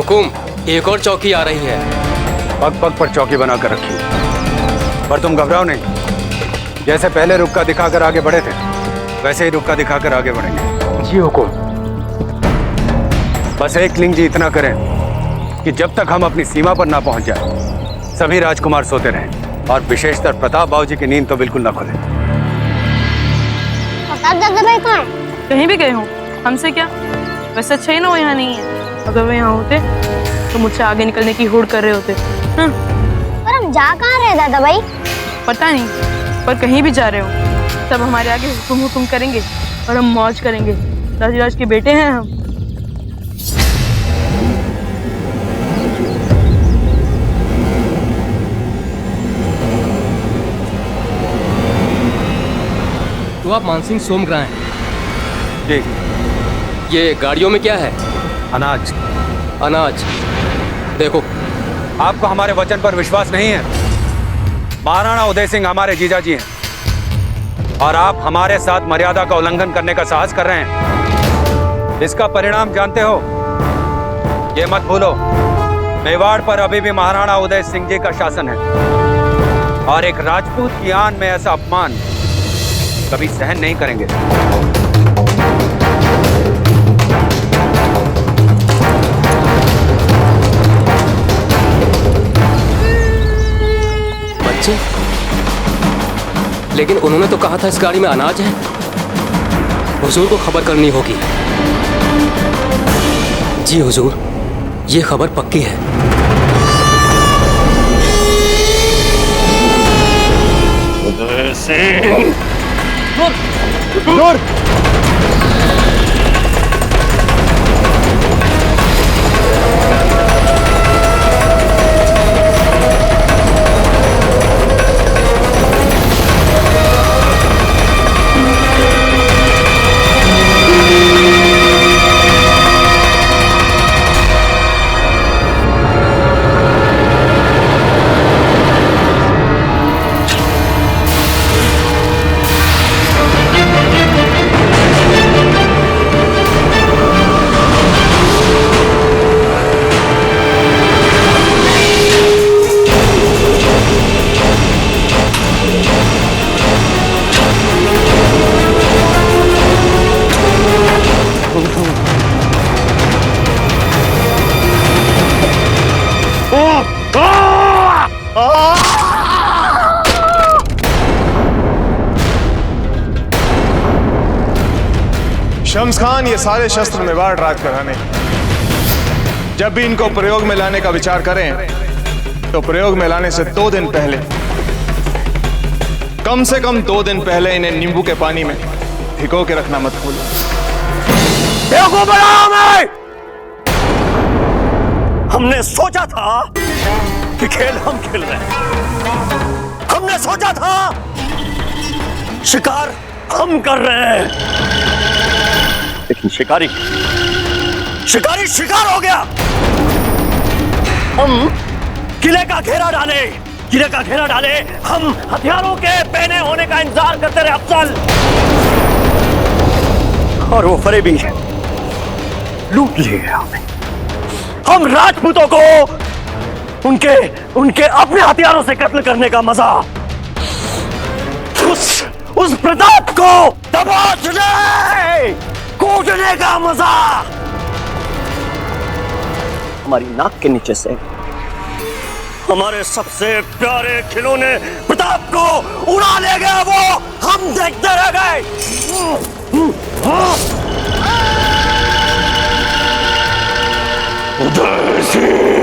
हुकुम, एक और चौकी आ रही है। पग पग पर चौकी बनाकर रखी, पर तुम घबराओ नहीं। जैसे पहले रुक्का दिखाकर आगे बढ़े थे, वैसे ही रुक्का दिखाकर आगे बढ़ेंगे। जी हुकुम। बस एक लिंग जी इतना करें कि जब तक हम अपनी सीमा पर ना पहुंच जाए, सभी राजकुमार सोते रहें, और विशेषकर प्रताप बाबू जी की नींद तो बिल्कुल ना खुले। प्रताप दादा भाई कहाँ हैं? कहीं भी गए हो, हमसे क्या। वैसे अच्छा ही ना वो यहाँ नहीं है। अगर वो यहाँ होते तो मुझसे आगे निकलने की होड़ कर रहे होते। हाँ। पर हम जा कहाँ रहे दादा भाई? पता नहीं, पर कहीं भी जा रहे हो सब हमारे आगे हुकुम हुकुम करेंगे और हम मौज करेंगे। राज के बेटे हैं हम। तो आप मानसिंह सोमग्रा हैं? जी। ये गाड़ियों में क्या है? अनाज। अनाज। देखो, आपको हमारे वचन पर विश्वास नहीं है? महाराणा उदय सिंह हमारे जीजा जी हैं, और आप हमारे साथ मर्यादा का उल्लंघन करने का साहस कर रहे हैं। इसका परिणाम जानते हो? ये मत भूलो, मेवाड़ पर अभी भी महाराणा उदय सिंह जी का शासन है, और एक राजपूत की आन में ऐसा अपमान कभी सहन नहीं करेंगे। बच्चे, लेकिन उन्होंने तो कहा था इस गाड़ी में अनाज है। हुजूर को खबर करनी होगी। जी हुजूर, ये खबर पक्की है। उदय सिंह! दूर! शम्स खान, ये सारे शस्त्र मेवाड़ राज कराने। जब भी इनको प्रयोग में लाने का विचार करें तो प्रयोग में लाने से 2 दिन पहले, कम से कम 2 दिन पहले इन्हें नींबू के पानी में भिगो के रखना मत भूलो। बेवकूफ बना हमें! हमने सोचा था कि खेल हम खेल रहे हैं। हमने सोचा था शिकार हम कर रहे हैं, लेकिन शिकारी शिकार हो गया। हम किले का घेरा डाले, हम हथियारों के पहने होने का इंतजार करते रहे अफसल, और वो फरेबी लूट लिए हमें। हम राजपूतों को उनके अपने हथियारों से कत्ल करने का मजा, उस प्रताप को दबोचने कूटने का मजा हमारी नाक के नीचे से हमारे सबसे प्यारे खिलौने प्रताप को उड़ा ले गया। वो हम देखते रह गए। उदय सिंह!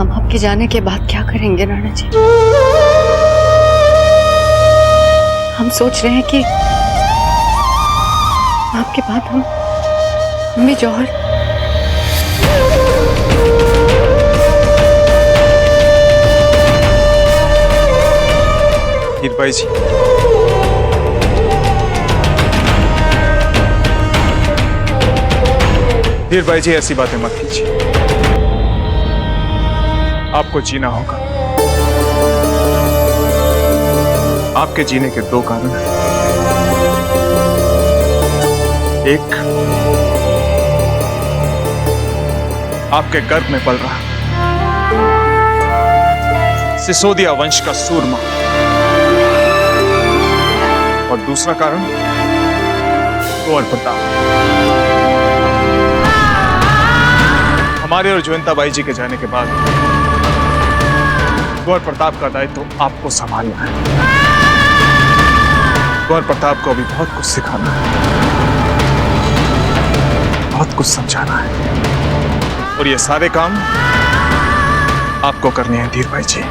आपके जाने के बाद क्या करेंगे राणा जी? हम सोच रहे हैं कि आपके बाद हम भी जौहर। हीरबाई जी, धीर भाई जी, ऐसी बातें मत कीजिए। आपको जीना होगा। आपके जीने के दो कारण हैं। एक, आपके गर्भ में पल रहा सिसोदिया वंश का सूरमा, और दूसरा कारण कुंवर प्रताप। हमारे और जयंता बाई जी के जाने के बाद कुंवर प्रताप का दायित्व तो आपको संभालना है। कुंवर प्रताप को अभी बहुत कुछ सिखाना है, बहुत कुछ समझाना है, और ये सारे काम आपको करने हैं धीर भाई जी।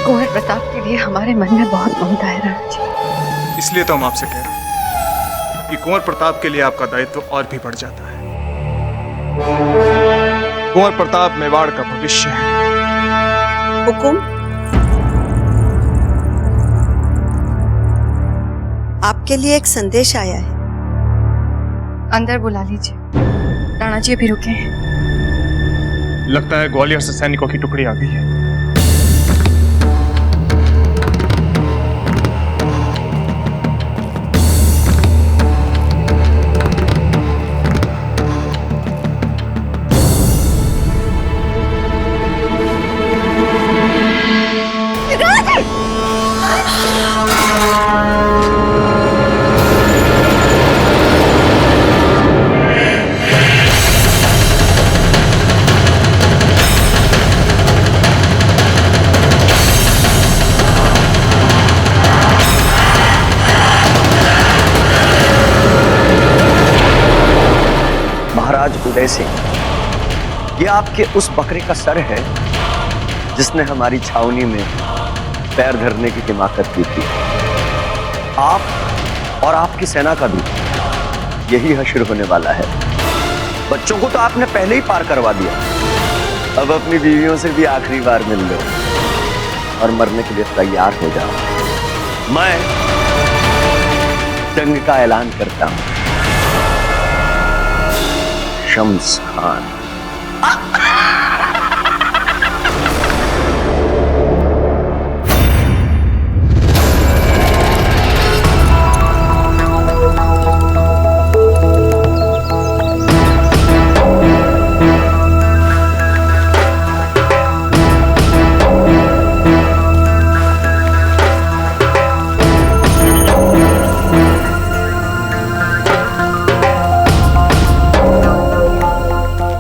कुंवर प्रताप के लिए हमारे मन में बहुत ममता है राणा जी। इसलिए तो हम आपसे कह रहे हैं कि कुंवर प्रताप के लिए आपका दायित्व और भी बढ़ जाता है। कुंवर प्रताप मेवाड़ का भविष्य है। हुकुम, आपके लिए एक संदेश आया है। अंदर बुला लीजिए। राणा जी अभी रुके हैं। लगता है ग्वालियर से सैनिकों की टुकड़ी आ गई है। महाराज उदय सिंह, ये आपके उस बकरे का सर है जिसने हमारी छावनी में पैर धरने की हिमाकत की थी। आप और आपकी सेना का भी यही हश्र होने वाला है। बच्चों को तो आपने पहले ही पार करवा दिया, अब अपनी बीवियों से भी आखिरी बार मिल लो और मरने के लिए तैयार हो जाओ। मैं जंग का ऐलान करता हूं। शम्स खान।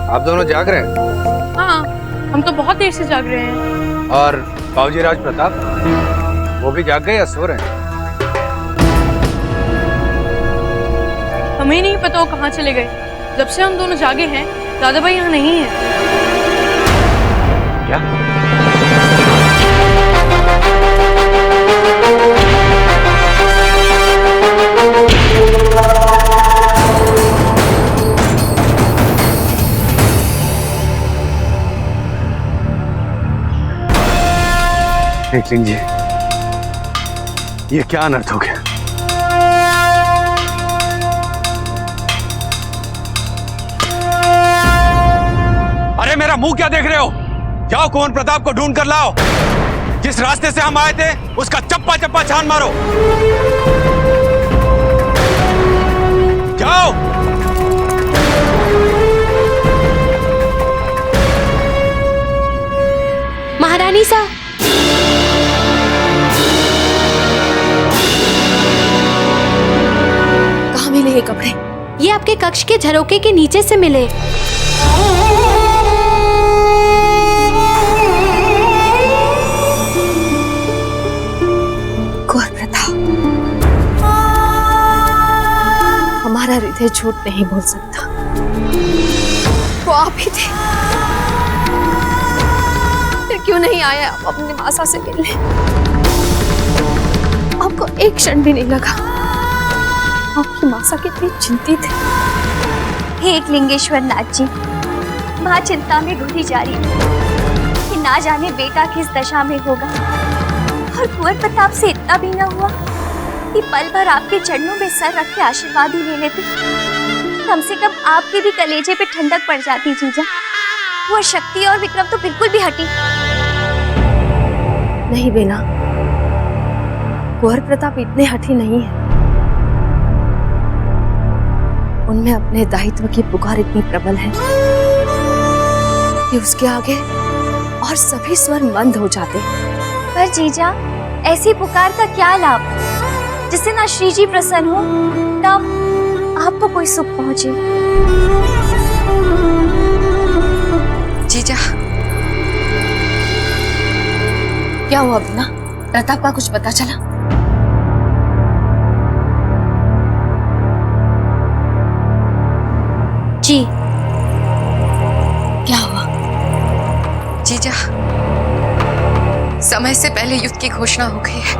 आप दोनों जाग रहे हैं? हाँ, हम तो बहुत देर से जाग रहे हैं। और बाबूजी राज प्रताप, वो भी जाग गए या सो रहे हैं? हमें नहीं पता वो कहाँ चले गए। जब से हम दोनों जागे हैं, दादा भाई यहाँ नहीं है। क्या? देख लीजिए, ये क्या अनर्थ हो गया। अरे मेरा मुंह क्या देख रहे हो? जाओ कुंवर प्रताप को ढूंढ कर लाओ। जिस रास्ते से हम आए थे उसका चप्पा चप्पा छान मारो। जाओ। महारानी साहब, कहाँ मिले ये कपड़े? ये आपके कक्ष के झरोके के नीचे से मिले। कुंवर प्रताप, हमारा हृदय झूठ नहीं बोल सकता। वो आप ही थे। फिर क्यों नहीं आया आप अपने मासा से मिलने? आपको एक क्षण भी नहीं लगा आपकी मासा कितनी चिंतित है। हे लिंगेश्वर नाथ जी, माँ चिंता में घुटी जा रही है कि ना जाने बेटा किस दशा में होगा। और कुंवर प्रताप से इतना भी न हुआ कि पल भर आपके चरणों में सर रख के आशीर्वाद ही ले लेते। कम से कम आपके भी कलेजे पे ठंडक पड़ जाती जीजा। वो शक्ति और विक्रम तो बिल्कुल भी हटी नहीं बेना, कुंवर प्रताप इतने हठी नहीं है। उनमें अपने दायित्व की पुकार इतनी प्रबल है कि उसके आगे और सभी स्वर मंद हो जाते हैं। पर जीजा, ऐसी पुकार का क्या लाभ जिससे ना श्री जी प्रसन्न हो ना आपको कोई सुख पहुंचे। जीजा, क्या हुआ बिना? प्रताप का कुछ पता चला? जी क्या हुआ? जीजा, समय से पहले युद्ध की घोषणा हो गई है।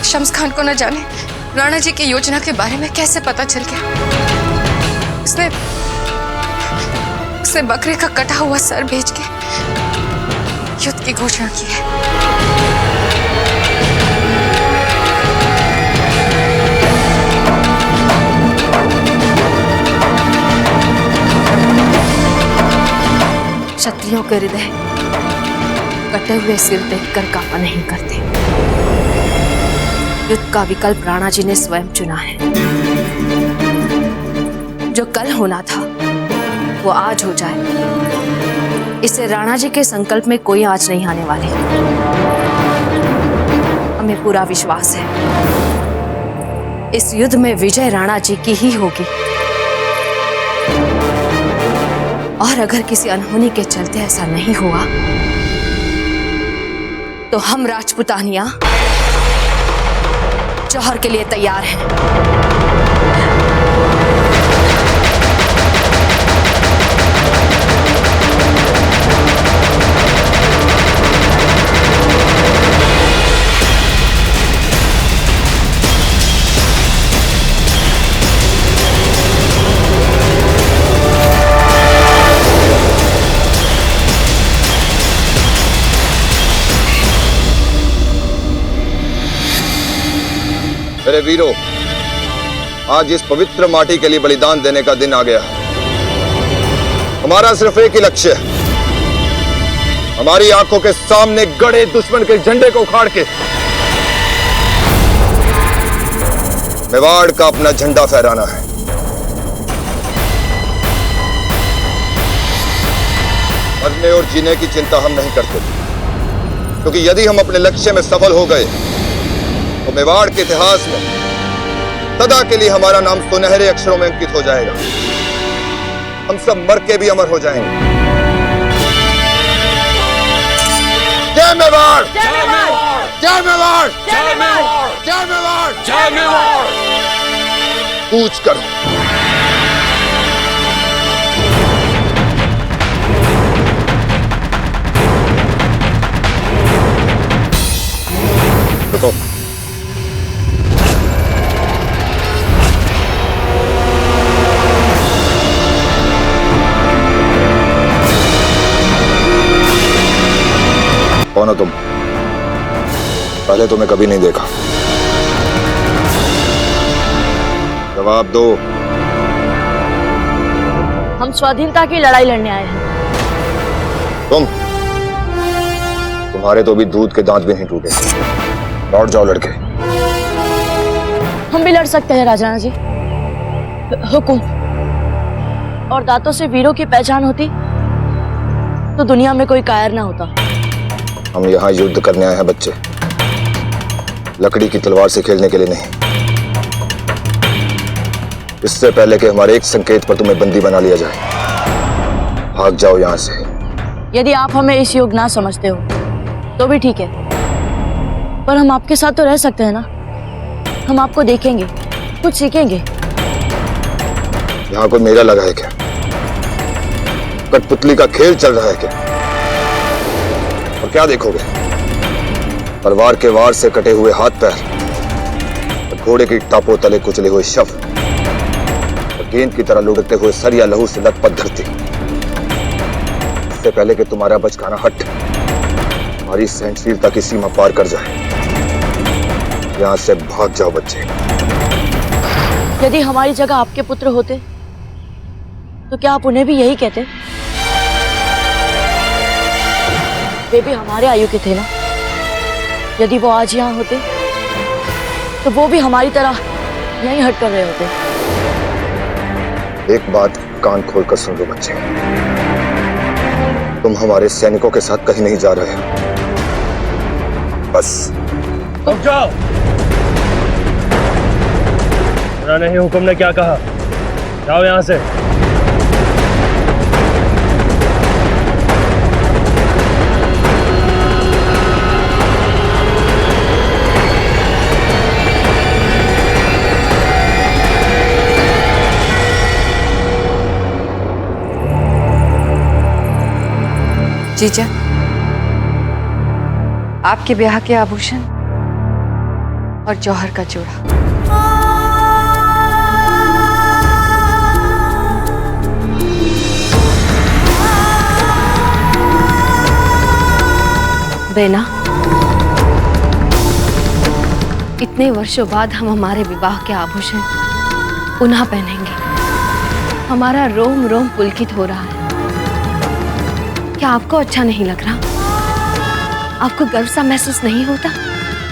शम्स खान को न जाने राणा जी की योजना के बारे में कैसे पता चल गया। उसने बकरे का कटा हुआ सर बेच के युद्ध की घोषणा की है। क्षत्रियों के हृदय कटे हुए सिर देखकर काबा नहीं करते। युद्ध का विकल्प राणा जी ने स्वयं चुना है। जो कल होना था वो आज हो जाए, इससे राणा जी के संकल्प में कोई आँच नहीं आने वाली। हमें पूरा विश्वास है इस युद्ध में विजय राणा जी की ही होगी। और अगर किसी अनहोनी के चलते ऐसा नहीं हुआ तो हम राजपुतानिया जौहर के लिए तैयार हैं। मेरे वीरों, आज इस पवित्र माटी के लिए बलिदान देने का दिन आ गया है। हमारा सिर्फ एक ही लक्ष्य है, हमारी आंखों के सामने गड़े दुश्मन के झंडे को उखाड़ के मेवाड़ का अपना झंडा फहराना है। मरने और जीने की चिंता हम नहीं करते, क्योंकि यदि हम अपने लक्ष्य में सफल हो गए तो मेवाड़ के इतिहास में सदा के लिए हमारा नाम सुनहरे अक्षरों में अंकित हो जाएगा। हम सब मर के भी अमर हो जाएंगे। जय मेवाड़! जय मेवाड़! जय मेवाड़! जय मेवाड़! जय मेवाड़! जय मेवाड़! कूच करो। रुको। कौन हो तुम? पहले तुम्हें कभी नहीं देखा। जवाब दो। हम स्वाधीनता की लड़ाई लड़ने आए हैं। तुम्हारे तो भी दूध के दांत भी नहीं टूटे। लौट जाओ लड़के। हम भी लड़ सकते हैं राजराणा जी। हुकुम। और दांतों से वीरों की पहचान होती तो दुनिया में कोई कायर ना होता। हम यहाँ युद्ध करने आए हैं बच्चे, लकड़ी की तलवार से खेलने के लिए नहीं। इससे पहले कि हमारे एक संकेत पर तुम्हें बंदी बना लिया जाए, भाग जाओ यहाँ से। यदि आप हमें इस योग्य ना समझते हो तो भी ठीक है, पर हम आपके साथ तो रह सकते हैं ना। हम आपको देखेंगे, कुछ सीखेंगे। यहाँ कोई मेला लगा है क्या? कठपुतली का खेल चल रहा है क्या? और क्या देखोगे? तलवार के वार से कटे हुए हाथ पैर, और घोड़े की टापों तले कुचले हुए शव, और गेंद की तरह लुढ़कते हुए सर या लहू से लथपथ धरती। इससे पहले कि तुम्हारा बचकाना हट हमारी सहनशीलता की सीमा पार कर जाए, यहां से भाग जाओ बच्चे। यदि हमारी जगह आपके पुत्र होते तो क्या आप उन्हें भी यही कहते? वे भी हमारे आयु के थे ना। यदि वो आज यहाँ होते तो वो भी हमारी तरह यहीं हट कर रहे होते। एक बात कान खोलकर सुन लो बच्चे, तुम हमारे सैनिकों के साथ कहीं नहीं जा रहे हो। बस रुक जाओ। राणा ही हुक्म ने क्या कहा? जाओ यहां से। जीजा, आपके ब्याह के आभूषण और जौहर का जोड़ा। बेना, इतने वर्षों बाद हम हमारे विवाह के आभूषण पुनः पहनेंगे। हमारा रोम रोम पुलकित हो रहा है। क्या आपको अच्छा नहीं लग रहा? आपको गर्व सा महसूस नहीं होता?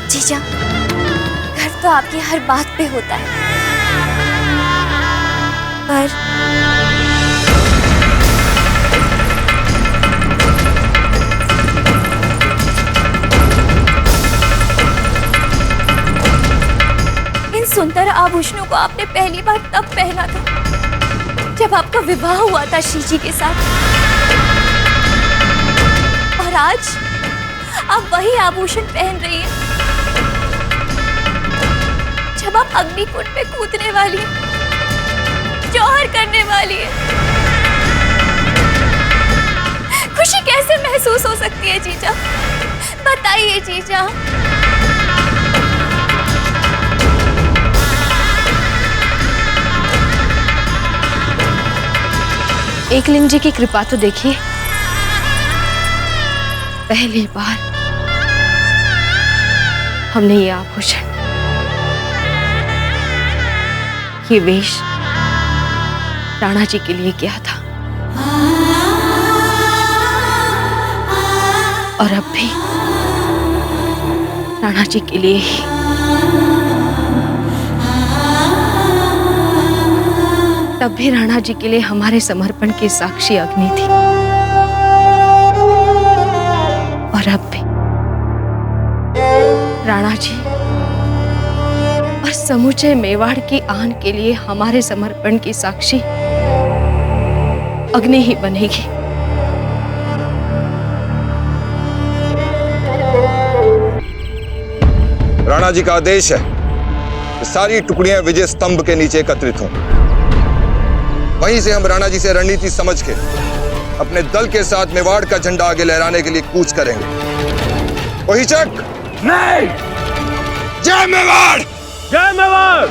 जीजा, गर्व तो आपकी हर बात पे होता है, पर इन सुंदर आभूषणों को आपने पहली बार तब पहना था जब आपका विवाह हुआ था शीजी के साथ, और आज आप वही आभूषण पहन रही हैं जब आप अग्निकुंड में कूदने वाली हैं, जौहर करने वाली हैं। खुशी कैसे महसूस हो सकती है जीजा? बताइए जीजा। एकलिंग जी की कृपा तो देखिए, पहली बार हमने ये आभूषण, ये वेश राणा जी के लिए किया था, और अब भी राणा जी के लिए ही। तब भी राणा जी के लिए हमारे समर्पण की साक्षी अग्नि थी, और अब भी राणा जी और समूचे मेवाड़ की आन के लिए हमारे समर्पण की साक्षी अग्नि ही बनेगी। राणा जी का आदेश है कि सारी टुकड़ियां विजय स्तंभ के नीचे एकत्रित हों। वहीं से हम राणा जी से रणनीति समझ के अपने दल के साथ मेवाड़ का झंडा आगे लहराने के लिए कूच करेंगे। वही चक नहीं। जय मेवाड़! जय मेवाड़!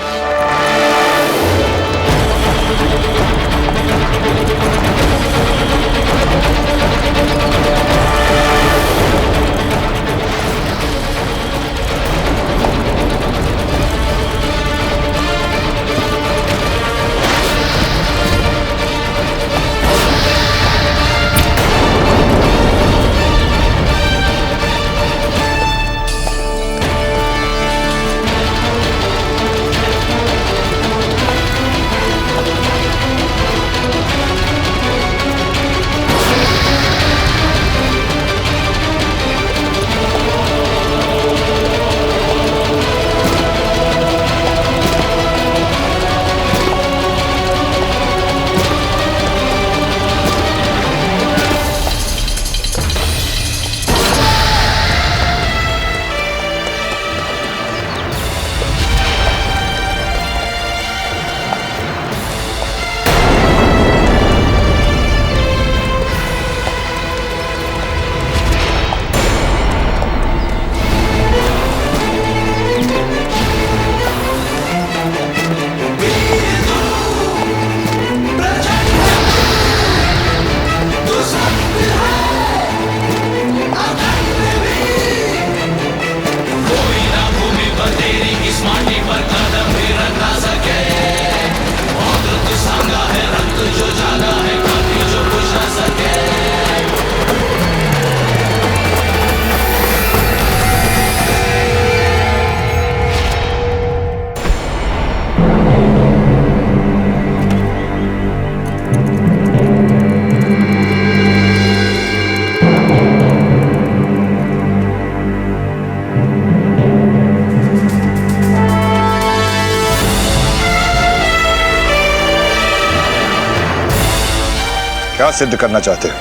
क्या सिद्ध करना चाहते हो?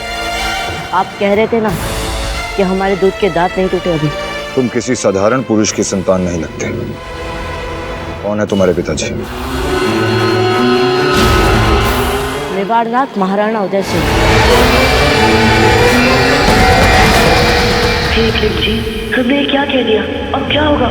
आप कह रहे थे ना कि हमारे दूध के दांत नहीं टूटे अभी। तुम किसी साधारण पुरुष की संतान नहीं लगते। कौन है तुम्हारे पिताजी? मेवाड़नाथ महाराणा उदय सिंह। जी हमने क्या कह दिया, अब क्या होगा?